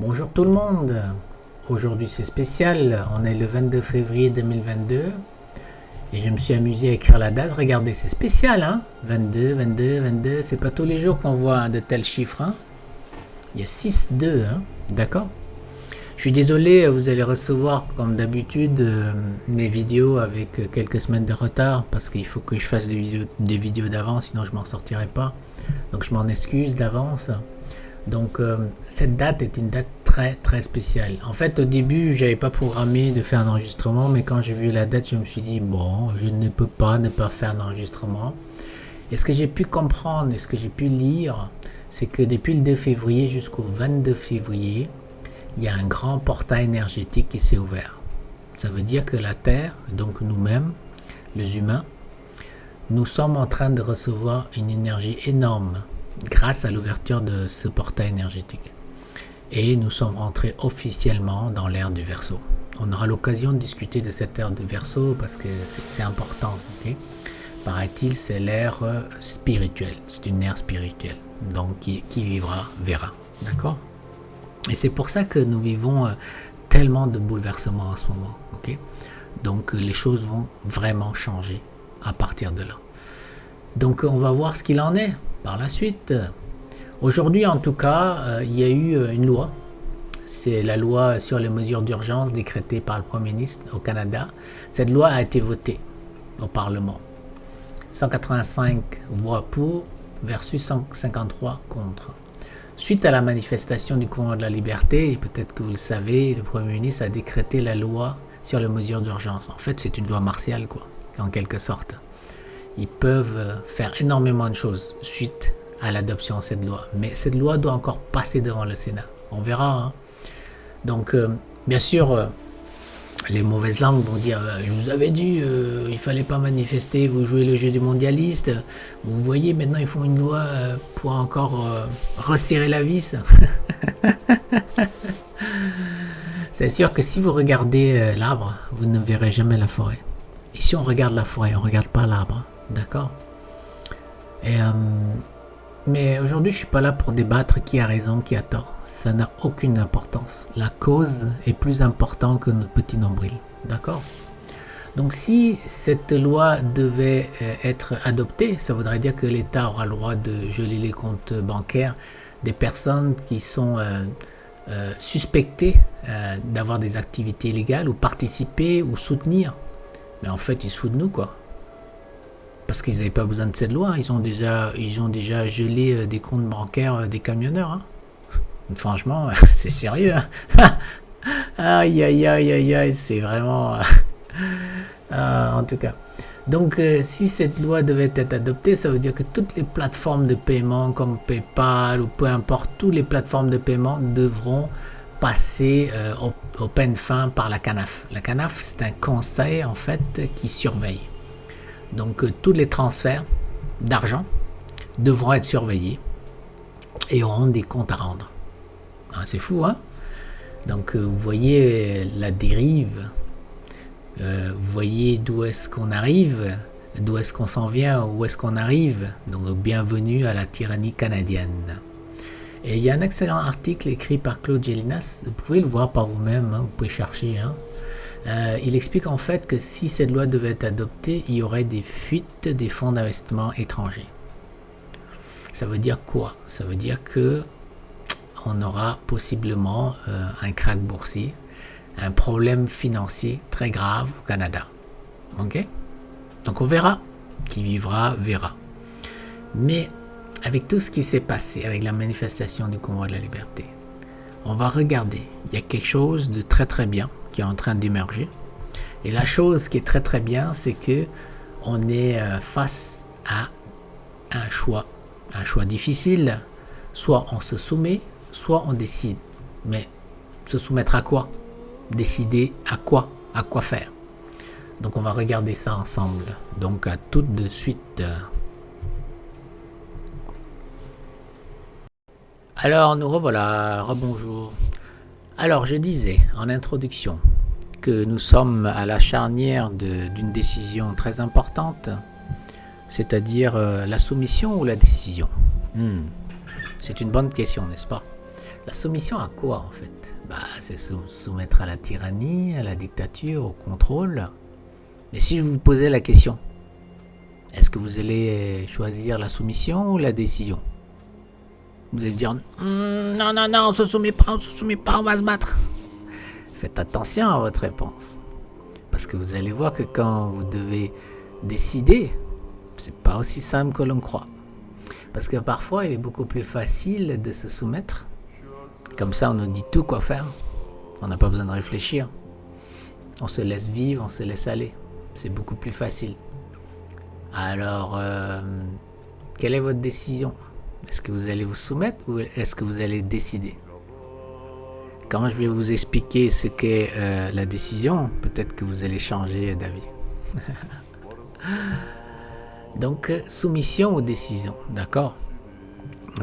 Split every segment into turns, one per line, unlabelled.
Bonjour tout le monde. Aujourd'hui c'est spécial, on est le 22 février 2022 et je me suis amusé à écrire la date. Regardez, c'est spécial, hein. 22, 22, 22, c'est pas tous les jours qu'on voit de tels chiffres, hein. Il y a 6-2, hein. D'accord. Je suis désolé, vous allez recevoir comme d'habitude mes vidéos avec quelques semaines de retard parce qu'il faut que je fasse des vidéos d'avance, sinon je m'en sortirai pas. Donc je m'en excuse d'avance. Donc cette date est une date très très spéciale. En fait, au début, j'avais pas programmé de faire un enregistrement, mais quand j'ai vu la date, je me suis dit bon, je ne peux pas ne pas faire un enregistrement. Et ce que j'ai pu comprendre et ce que j'ai pu lire, c'est que depuis le 2 février jusqu'au 22 février, il y a un grand portail énergétique qui s'est ouvert. Ça veut dire que la Terre, donc nous-mêmes, les humains, nous sommes en train de recevoir une énergie énorme grâce à l'ouverture de ce portail énergétique. Et nous sommes rentrés officiellement dans l'ère du Verseau. On aura l'occasion de discuter de cette ère du Verseau parce que c'est important. Okay. Paraît-il, c'est l'ère spirituelle. C'est une ère spirituelle. Donc, qui vivra, verra. D'accord. Et c'est pour ça que nous vivons tellement de bouleversements en ce moment. Okay. Donc, les choses vont vraiment changer à partir de là. Donc, on va voir ce qu'il en est par la suite. Aujourd'hui, en tout cas, il y a eu une loi. C'est la loi sur les mesures d'urgence décrétée par le Premier ministre au Canada. Cette loi a été votée au Parlement. 185 voix pour versus 153 contre. Suite à la manifestation du courant de la liberté, et peut-être que vous le savez, le Premier ministre a décrété la loi sur les mesures d'urgence. En fait, c'est une loi martiale, quoi, en quelque sorte. Ils peuvent faire énormément de choses suite à l'adoption de cette loi. Mais cette loi doit encore passer devant le Sénat. On verra. Hein. Donc, bien sûr, les mauvaises langues vont dire je vous avais dit, il fallait pas manifester, vous jouez le jeu du mondialiste. Vous voyez, maintenant, ils font une loi pour encore resserrer la vis. C'est sûr que si vous regardez l'arbre, vous ne verrez jamais la forêt. Et si on regarde la forêt, on ne regarde pas l'arbre. D'accord. Et, mais aujourd'hui, je ne suis pas là pour débattre qui a raison, qui a tort. Ça n'a aucune importance. La cause est plus importante que notre petit nombril. D'accord. Donc si cette loi devait être adoptée, ça voudrait dire que l'État aura le droit de geler les comptes bancaires des personnes qui sont suspectées d'avoir des activités illégales ou participer ou soutenir. Mais en fait, ils se foutent de nous, quoi. Parce qu'ils n'avaient pas besoin de cette loi. Ils ont déjà gelé des comptes bancaires des camionneurs. Hein. Franchement, c'est sérieux. Hein. Aïe, aïe, aïe, aïe, aïe, c'est vraiment... en tout cas. Donc, si cette loi devait être adoptée, ça veut dire que toutes les plateformes de paiement comme PayPal ou peu importe, toutes les plateformes de paiement devront passer au peine fin par la CANAF. La CANAF, c'est un conseil en fait qui surveille. Donc tous les transferts d'argent devront être surveillés et auront des comptes à rendre. Hein, c'est fou, hein? Donc vous voyez la dérive, vous voyez d'où est-ce qu'on arrive, d'où est-ce qu'on s'en vient, où est-ce qu'on arrive. Donc bienvenue à la tyrannie canadienne. Et il y a un excellent article écrit par Claude Gélinas, vous pouvez le voir par vous-même, hein, vous pouvez chercher. Hein. Il explique en fait que si cette loi devait être adoptée, il y aurait des fuites des fonds d'investissement étrangers. Ça veut dire quoi? Ça veut dire que on aura possiblement un krach boursier, un problème financier très grave au Canada. Ok? Donc on verra. Qui vivra, verra. Mais avec tout ce qui s'est passé, avec la manifestation du convoi de la liberté, on va regarder. Il y a quelque chose de très très bien qui est en train d'émerger. Et la chose qui est très très bien, c'est que on est face à un choix difficile. Soit on se soumet, soit on décide. Mais se soumettre à quoi? Décider à quoi? À quoi faire? Donc on va regarder ça ensemble. Donc à tout de suite. Alors nous revoilà, rebonjour. Alors je disais en introduction que nous sommes à la charnière d'une décision très importante, c'est-à-dire la soumission ou la décision. C'est une bonne question, n'est-ce pas? La soumission à quoi en fait? C'est soumettre à la tyrannie, à la dictature, au contrôle. Mais si je vous posais la question, est-ce que vous allez choisir la soumission ou la décision? Vous allez dire non, non, non, on se soumet pas, on va se battre. Faites attention à votre réponse. Parce que vous allez voir que quand vous devez décider, c'est pas aussi simple que l'on croit. Parce que parfois, il est beaucoup plus facile de se soumettre. Comme ça, on nous dit tout quoi faire. On n'a pas besoin de réfléchir. On se laisse vivre, on se laisse aller. C'est beaucoup plus facile. Alors, quelle est votre décision? Est-ce que vous allez vous soumettre ou est-ce que vous allez décider? Quand je vais vous expliquer ce qu'est la décision, peut-être que vous allez changer d'avis. Donc, soumission aux décisions, d'accord?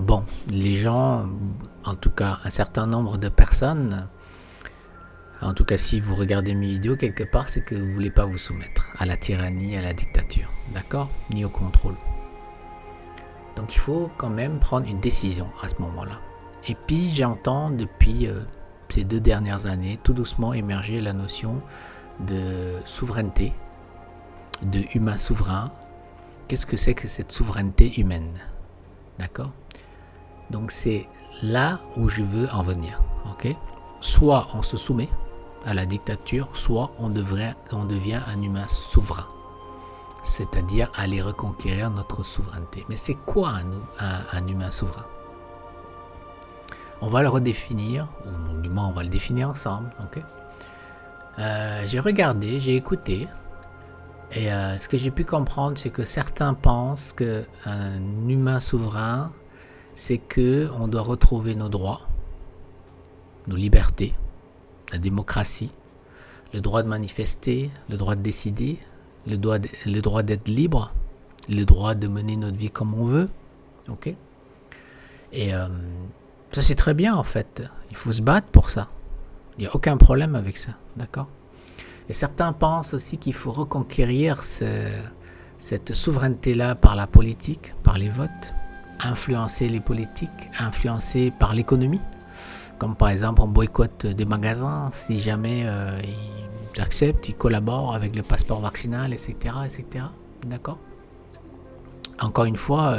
Bon, les gens, en tout cas un certain nombre de personnes, en tout cas si vous regardez mes vidéos quelque part, c'est que vous ne voulez pas vous soumettre à la tyrannie, à la dictature, d'accord? Ni au contrôle. Donc il faut quand même prendre une décision à ce moment-là. Et puis j'entends depuis ces 2 dernières années tout doucement émerger la notion de souveraineté, de humain souverain. Qu'est-ce que c'est que cette souveraineté humaine? D'accord? Donc c'est là où je veux en venir. Okay? Soit on se soumet à la dictature, soit on devient un humain souverain. C'est-à-dire aller reconquérir notre souveraineté. Mais c'est quoi un humain souverain? On va le redéfinir, ou du moins on va le définir ensemble. Okay? J'ai regardé, j'ai écouté, et ce que j'ai pu comprendre, c'est que certains pensent qu'un humain souverain, c'est qu'on doit retrouver nos droits, nos libertés, la démocratie, le droit de manifester, le droit de décider, le droit d'être libre, le droit de mener notre vie comme on veut. Ok? Et ça c'est très bien en fait. Il faut se battre pour ça. Il n'y a aucun problème avec ça. D'accord? Et certains pensent aussi qu'il faut reconquérir cette souveraineté-là par la politique, par les votes, influencer les politiques, influencer par l'économie. Comme par exemple on boycotte des magasins si jamais ils acceptent, ils collaborent avec le passeport vaccinal, etc. etc. D'accord? Encore une fois,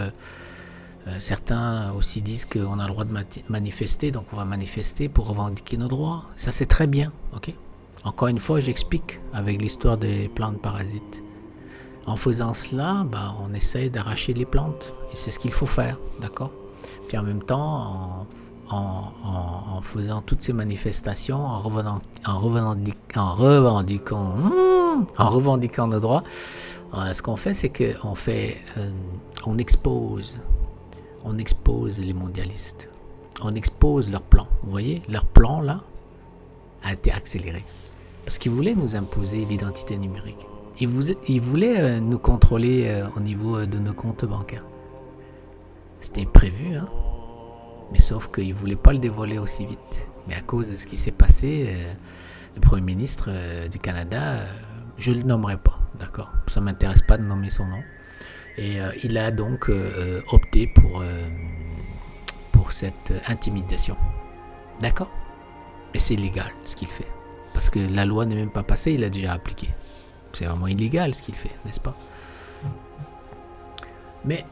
certains aussi disent qu'on a le droit de manifester, donc on va manifester pour revendiquer nos droits. Ça c'est très bien, ok? Encore une fois, j'explique avec l'histoire des plantes parasites. En faisant cela, on essaye d'arracher les plantes. Et c'est ce qu'il faut faire, d'accord? Puis en même temps, en faisant toutes ces manifestations, en revendiquant nos droits, ce qu'on fait, c'est qu'on expose les mondialistes. On expose leur plan. Vous voyez, leur plan là a été accéléré. Parce qu'ils voulaient nous imposer l'identité numérique. Ils voulaient nous contrôler au niveau de nos comptes bancaires. C'était prévu, hein. Mais sauf qu'ils ne voulaient pas le dévoiler aussi vite. Mais à cause de ce qui s'est passé, le Premier ministre du Canada, je ne le nommerai pas, d'accord? Ça ne m'intéresse pas de nommer son nom. Et il a donc opté pour cette intimidation. D'accord? Mais c'est illégal ce qu'il fait. Parce que la loi n'est même pas passée, il a déjà appliqué. C'est vraiment illégal ce qu'il fait, n'est-ce pas? Mais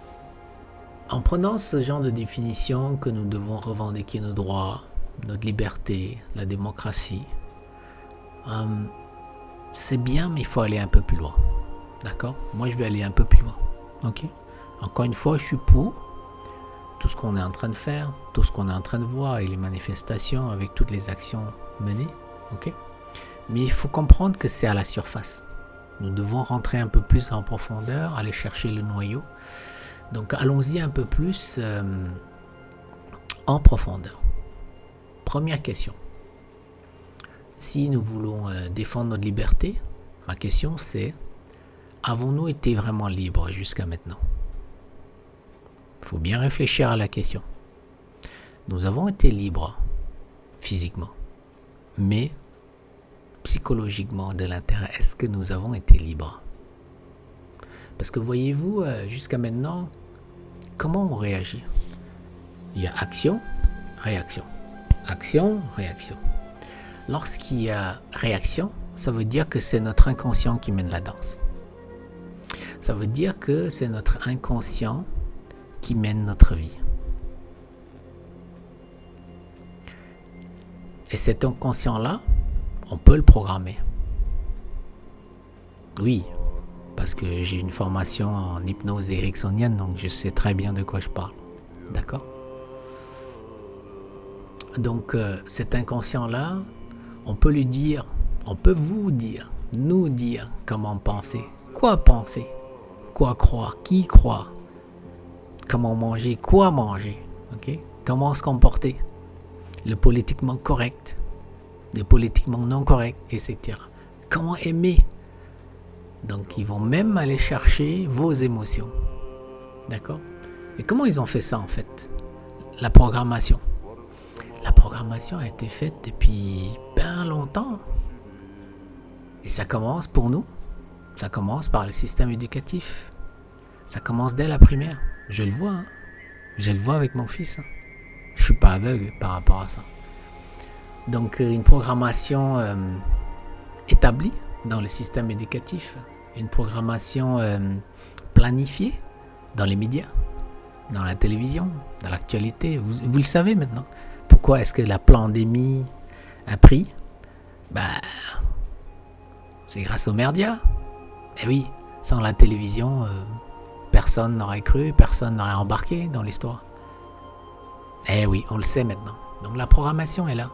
en prenant ce genre de définition que nous devons revendiquer nos droits, notre liberté, la démocratie, c'est bien, mais il faut aller un peu plus loin. D'accord? Moi, je vais aller un peu plus loin. Ok? Encore une fois, je suis pour tout ce qu'on est en train de faire, tout ce qu'on est en train de voir et les manifestations avec toutes les actions menées. Ok? Mais il faut comprendre que c'est à la surface. Nous devons rentrer un peu plus en profondeur, aller chercher le noyau. Donc allons-y un peu plus en profondeur. Première question. Si nous voulons défendre notre liberté, ma question c'est, avons-nous été vraiment libres jusqu'à maintenant? Il faut bien réfléchir à la question. Nous avons été libres physiquement, mais psychologiquement de l'intérieur, est-ce que nous avons été libres? Parce que voyez-vous, jusqu'à maintenant, comment on réagit? Il y a action, réaction. Action, réaction. Lorsqu'il y a réaction, ça veut dire que c'est notre inconscient qui mène la danse. Ça veut dire que c'est notre inconscient qui mène notre vie. Et cet inconscient-là, on peut le programmer. Oui, parce que j'ai une formation en hypnose ericksonienne, donc je sais très bien de quoi je parle. D'accord ? Donc cet inconscient-là, on peut lui dire, on peut vous dire, nous dire comment penser, quoi croire, qui croire, comment manger, quoi manger, ok ? Comment se comporter, le politiquement correct, le politiquement non correct, etc. Comment aimer. Donc ils vont même aller chercher vos émotions. D'accord ? Et comment ils ont fait ça en fait ? La programmation. La programmation a été faite depuis bien longtemps. Et ça commence pour nous. Ça commence par le système éducatif. Ça commence dès la primaire. Je le vois. Je le vois avec mon fils. Je ne suis pas aveugle par rapport à ça. Donc une programmation établie dans le système éducatif. Une programmation planifiée dans les médias, dans la télévision, dans l'actualité. Vous le savez maintenant. Pourquoi est-ce que la pandémie a pris ? C'est grâce aux médias. Eh oui, sans la télévision, personne n'aurait cru, personne n'aurait embarqué dans l'histoire. Eh oui, on le sait maintenant. Donc la programmation est là.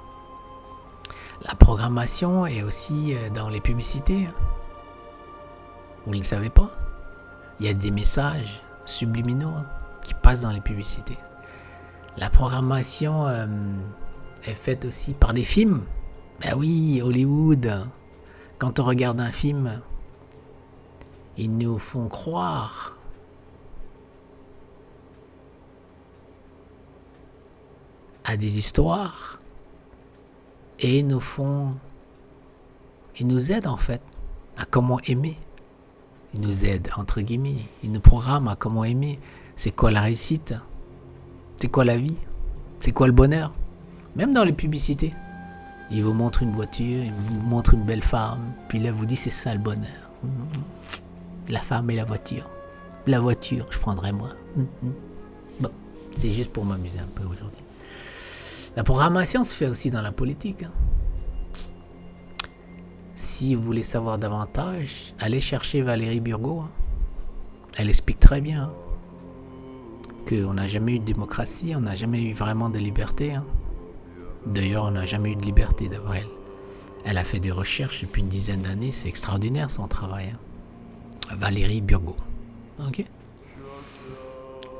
La programmation est aussi dans les publicités. Vous ne le savez pas ? Il y a des messages subliminaux qui passent dans les publicités. La programmation est faite aussi par des films. Ben oui, Hollywood. Quand on regarde un film, ils nous font croire à des histoires et ils nous aident en fait à comment aimer. Ils nous aident entre guillemets, ils nous programment à comment aimer. C'est quoi la réussite ? C'est quoi la vie ? C'est quoi le bonheur ? Même dans les publicités. Ils vous montrent une voiture, ils vous montrent une belle femme, puis là, vous dites c'est ça le bonheur. La femme et la voiture. La voiture, je prendrai moi. Bon, c'est juste pour m'amuser un peu aujourd'hui. La programmation se fait aussi dans la politique. Si vous voulez savoir davantage, allez chercher Valérie Burgot. Elle explique très bien qu'on n'a jamais eu de démocratie, on n'a jamais eu vraiment de liberté. D'ailleurs, on n'a jamais eu de liberté d'avoir elle. Elle a fait des recherches depuis une dizaine d'années, c'est extraordinaire son travail. Valérie Burgot. Ok ?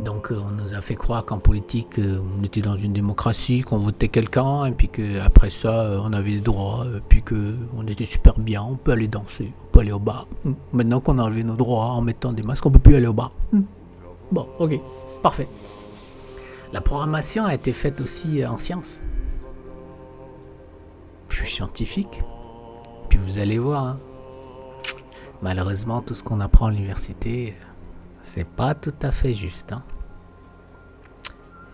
Donc on nous a fait croire qu'en politique, on était dans une démocratie, qu'on votait quelqu'un, et puis qu'après ça, on avait des droits, et puis qu'on était super bien, on peut aller danser, on peut aller au bar. Maintenant qu'on a enlevé nos droits en mettant des masques, on ne peut plus aller au bar. Bon, ok, parfait. La programmation a été faite aussi en sciences. Je suis scientifique, puis vous allez voir, malheureusement, tout ce qu'on apprend à l'université, c'est pas tout à fait juste.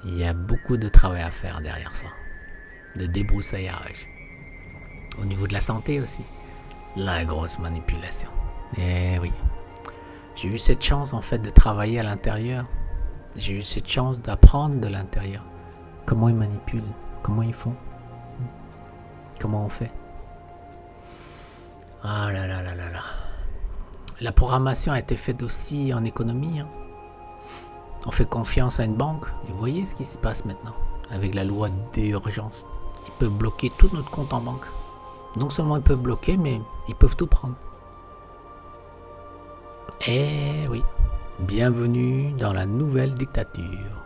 Il y a beaucoup de travail à faire derrière ça, de débroussaillage. Au niveau de la santé aussi, la grosse manipulation. Eh oui, j'ai eu cette chance en fait de travailler à l'intérieur. J'ai eu cette chance d'apprendre de l'intérieur. Comment ils manipulent, comment ils font, comment on fait. Ah là là là là là. La programmation a été faite aussi en économie. On fait confiance à une banque. Et vous voyez ce qui se passe maintenant avec la loi d'urgence. Ils peuvent bloquer tout notre compte en banque. Non seulement ils peuvent bloquer, mais ils peuvent tout prendre. Eh oui, bienvenue dans la nouvelle dictature.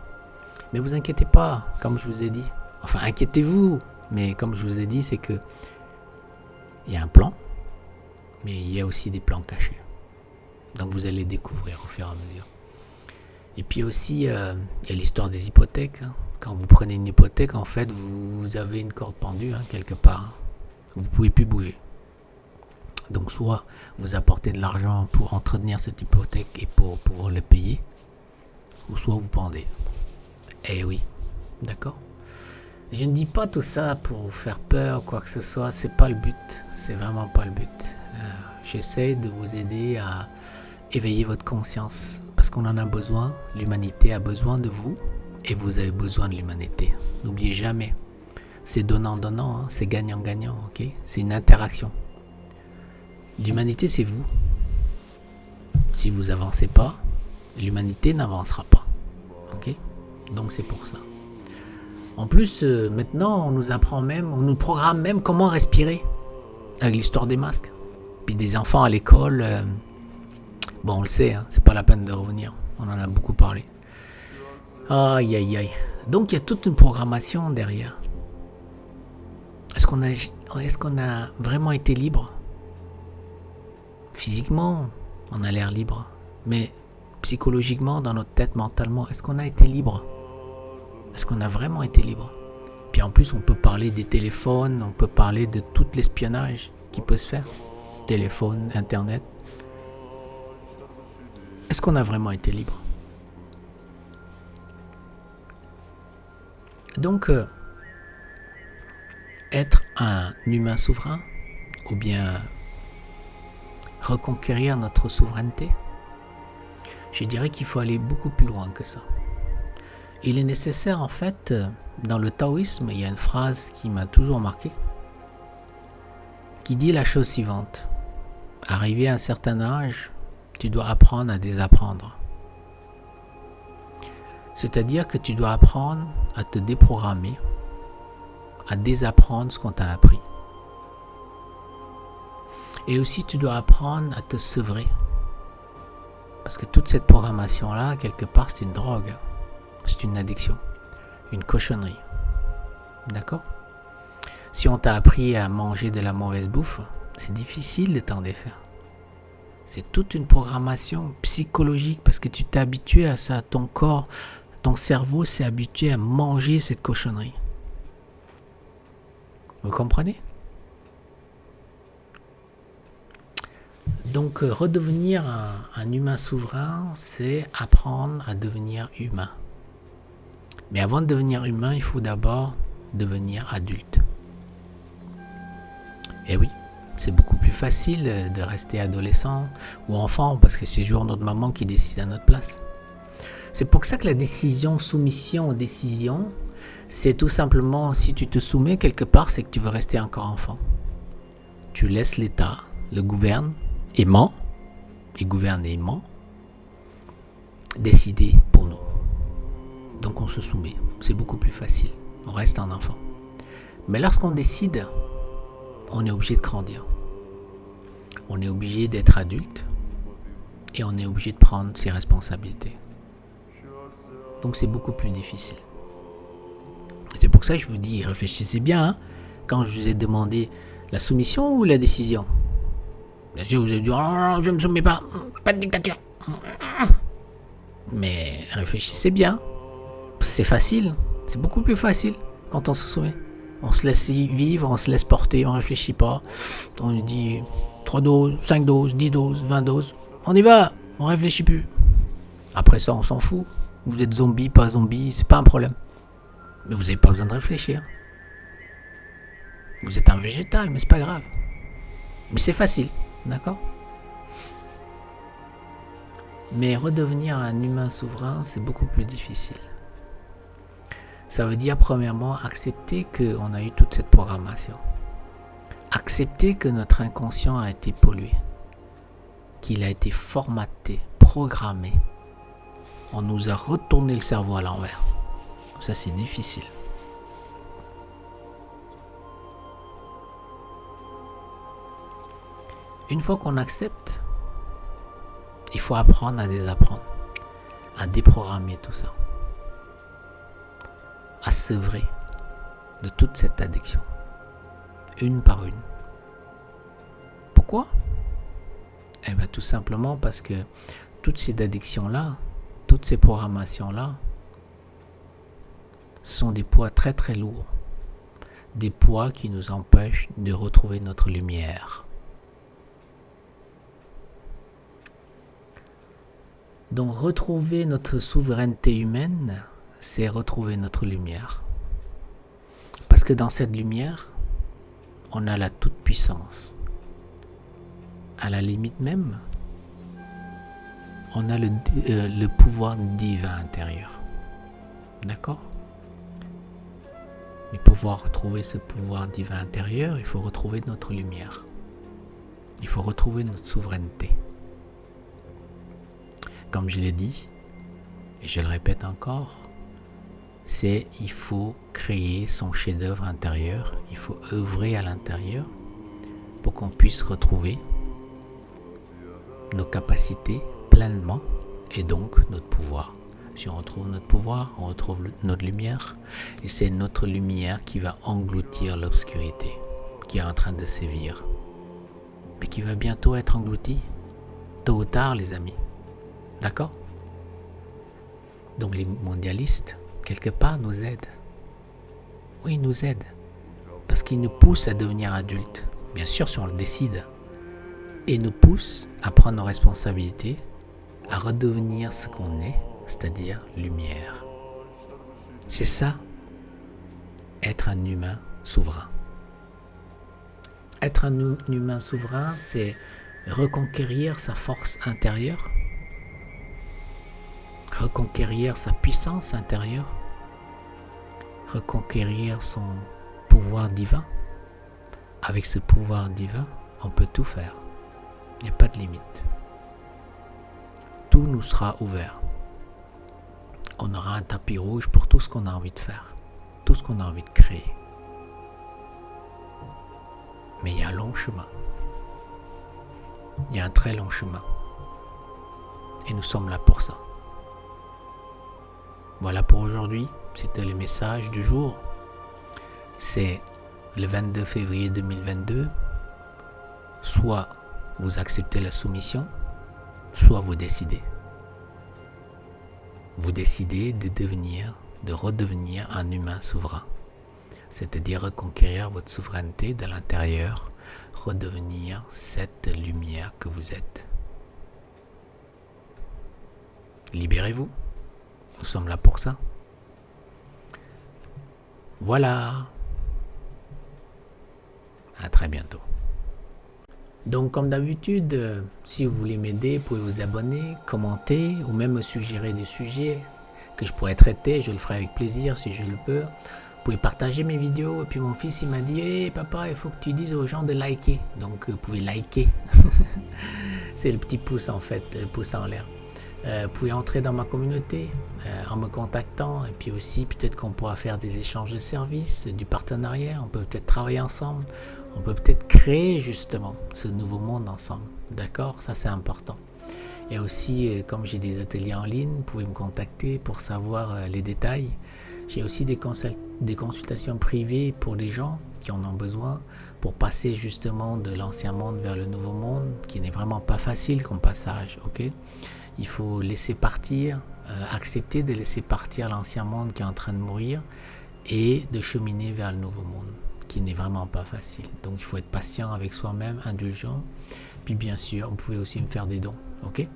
Mais vous inquiétez pas, comme je vous ai dit. Enfin, inquiétez-vous, mais comme je vous ai dit, c'est que il y a un plan, mais il y a aussi des plans cachés. Donc vous allez découvrir au fur et à mesure. Et puis aussi, il y a l'histoire des hypothèques. Quand vous prenez une hypothèque, en fait, vous avez une corde pendue quelque part. Vous ne pouvez plus bouger. Donc soit vous apportez de l'argent pour entretenir cette hypothèque et pour pouvoir le payer, ou soit vous pendez. Eh oui, d'accord ? Je ne dis pas tout ça pour vous faire peur ou quoi que ce soit, c'est pas le but, c'est vraiment pas le but. J'essaie de vous aider à éveiller votre conscience parce qu'on en a besoin, l'humanité a besoin de vous et vous avez besoin de l'humanité. N'oubliez jamais, c'est donnant-donnant, hein, c'est gagnant-gagnant, ok? C'est une interaction. L'humanité, c'est vous. Si vous avancez pas, l'humanité n'avancera pas, ok? Donc c'est pour ça. En plus, maintenant, on nous apprend même, on nous programme même comment respirer avec l'histoire des masques. Puis des enfants à l'école, bon, on le sait, hein, c'est pas la peine de revenir. On en a beaucoup parlé. Aïe, aïe, aïe. Donc, il y a toute une programmation derrière. Est-ce qu'on a vraiment été libre? Physiquement, on a l'air libre. Mais psychologiquement, dans notre tête, mentalement, est-ce qu'on a été libre? Est-ce qu'on a vraiment été libre? Puis en plus, on peut parler des téléphones, on peut parler de tout l'espionnage qui peut se faire. Téléphone, Internet. Est-ce qu'on a vraiment été libre? Donc, être un humain souverain, ou bien reconquérir notre souveraineté, je dirais qu'il faut aller beaucoup plus loin que ça. Il est nécessaire, en fait, dans le taoïsme, il y a une phrase qui m'a toujours marqué, qui dit la chose suivante. Arrivé à un certain âge, tu dois apprendre à désapprendre. C'est-à-dire que tu dois apprendre à te déprogrammer, à désapprendre ce qu'on t'a appris. Et aussi, tu dois apprendre à te sevrer. Parce que toute cette programmation-là, quelque part, c'est une drogue. C'est une addiction, une cochonnerie. D'accord? Si on t'a appris à manger de la mauvaise bouffe, c'est difficile de t'en défaire. C'est toute une programmation psychologique parce que tu t'es habitué à ça. Ton corps, ton cerveau s'est habitué à manger cette cochonnerie. Vous comprenez? Donc, redevenir un humain souverain, c'est apprendre à devenir humain. Mais avant de devenir humain, il faut d'abord devenir adulte. Et oui, c'est beaucoup plus facile de rester adolescent ou enfant parce que c'est toujours notre maman qui décide à notre place. C'est pour ça que la décision, soumission aux décisions, c'est tout simplement, si tu te soumets quelque part, c'est que tu veux rester encore enfant. Tu laisses l'État, le gouverne, aimant, et gouverne aimant, décider pour nous. Donc on se soumet, c'est beaucoup plus facile, on reste un enfant. Mais lorsqu'on décide, on est obligé de grandir. On est obligé d'être adulte et on est obligé de prendre ses responsabilités. Donc c'est beaucoup plus difficile. C'est pour ça que je vous dis, réfléchissez bien, hein, quand je vous ai demandé la soumission ou la décision. Bien sûr, vous avez dit, oh, je ne me soumets pas de dictature. Mais réfléchissez bien. C'est facile, c'est beaucoup plus facile quand on se soumet. On se laisse vivre, on se laisse porter, on ne réfléchit pas. On lui dit 3 doses, 5 doses, 10 doses, 20 doses. On y va, on ne réfléchit plus. Après ça, on s'en fout. Vous êtes zombie, pas zombie, c'est pas un problème. Mais vous n'avez pas besoin de réfléchir. Vous êtes un végétal, mais c'est pas grave. Mais c'est facile, d'accord? Mais redevenir un humain souverain, c'est beaucoup plus difficile. Ça veut dire, premièrement, accepter qu'on a eu toute cette programmation. Accepter que notre inconscient a été pollué. Qu'il a été formaté, programmé. On nous a retourné le cerveau à l'envers. Ça, c'est difficile. Une fois qu'on accepte, il faut apprendre à désapprendre, à déprogrammer tout ça, à sevrer de toute cette addiction, une par une. Pourquoi? Eh bien, tout simplement parce que toutes ces addictions-là, toutes ces programmations-là, sont des poids très très lourds, des poids qui nous empêchent de retrouver notre lumière. Donc retrouver notre souveraineté humaine, c'est retrouver notre lumière. Parce que dans cette lumière, on a la toute-puissance. À la limite même, on a le pouvoir divin intérieur. D'accord? Mais pour pouvoir retrouver ce pouvoir divin intérieur, il faut retrouver notre lumière. Il faut retrouver notre souveraineté. Comme je l'ai dit, et je le répète encore, il faut créer son chef-d'œuvre intérieur, il faut œuvrer à l'intérieur pour qu'on puisse retrouver nos capacités pleinement et donc notre pouvoir. Si on retrouve notre pouvoir, on retrouve notre lumière et c'est notre lumière qui va engloutir l'obscurité qui est en train de sévir, mais qui va bientôt être engloutie, tôt ou tard les amis. D'accord? Donc les mondialistes, quelque part, nous aident. Oui, ils nous aident. Parce qu'ils nous poussent à devenir adultes. Bien sûr, si on le décide. Et nous poussent à prendre nos responsabilités, à redevenir ce qu'on est, c'est-à-dire lumière. C'est ça, être un humain souverain. Être un humain souverain, c'est reconquérir sa force intérieure, reconquérir sa puissance intérieure, reconquérir son pouvoir divin. Avec ce pouvoir divin, on peut tout faire. Il n'y a pas de limite. Tout nous sera ouvert. On aura un tapis rouge pour tout ce qu'on a envie de faire, tout ce qu'on a envie de créer. Mais il y a un long chemin. Il y a un très long chemin. Et nous sommes là pour ça. Voilà pour aujourd'hui. C'était le message du jour. C'est le 22 février 2022. Soit vous acceptez la soumission, soit vous décidez. Vous décidez de redevenir un humain souverain. C'est-à-dire reconquérir votre souveraineté de l'intérieur, redevenir cette lumière que vous êtes. Libérez-vous. Nous sommes là pour ça. Voilà. À très bientôt. Donc comme d'habitude, si vous voulez m'aider, vous pouvez vous abonner, commenter ou même me suggérer des sujets que je pourrais traiter. Je le ferai avec plaisir si je le peux. Vous pouvez partager mes vidéos. Et puis mon fils il m'a dit hey, papa, il faut que tu dises aux gens de liker. Donc vous pouvez liker. C'est le petit pouce en fait, le pouce en l'air. Vous pouvez entrer dans ma communauté en me contactant. Et puis aussi peut-être qu'on pourra faire des échanges de services, du partenariat. On peut peut-être travailler ensemble. On peut peut-être créer justement ce nouveau monde ensemble. D'accord? Ça c'est important. Et aussi, comme j'ai des ateliers en ligne, vous pouvez me contacter pour savoir les détails. J'ai aussi des consultations privées pour les gens qui en ont besoin pour passer justement de l'ancien monde vers le nouveau monde, qui n'est vraiment pas facile comme passage. Ok? Il faut laisser partir, accepter de laisser partir l'ancien monde qui est en train de mourir et de cheminer vers le nouveau monde, qui n'est vraiment pas facile. Donc il faut être patient avec soi-même, indulgent. Puis bien sûr, vous pouvez aussi me faire des dons. Ok?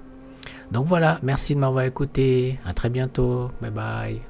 Donc voilà, merci de m'avoir écouté. À très bientôt. Bye bye.